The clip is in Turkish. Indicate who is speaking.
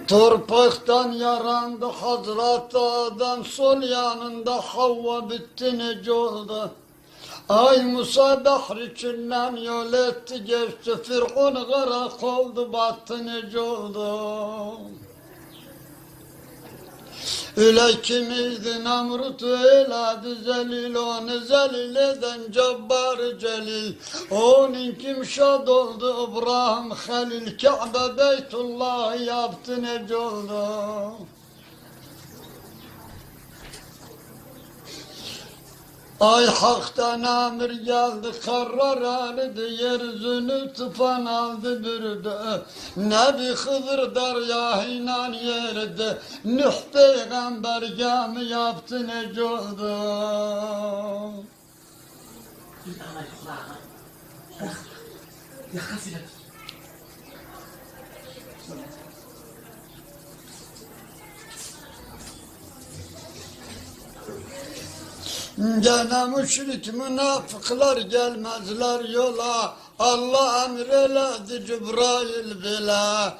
Speaker 1: Torpaktan yarandı Hazreti Adem, sol yanında Havva bitti nece oldu. Ay Musa Bahri içinden yol etti geçti, Fir'un gırak oldu battı nece oldu. Öyle kimiydi Nemrut eyledi zelil, onu zelil eden Cabbar Celil. Onun kim şad oldu İbrahim Halil, Kabe Beytullah yaptı nece oldu. Ay haktan amir geldi, karar aldı, yeryüzünü tufan aldı bürüdü. Nebi Hızır deryayla yerdi, Nuh peygamber gemi yaptı nece oldu. Gene müşrik münafıklar gelmezler yola, Allah emreledi Cibrail bile.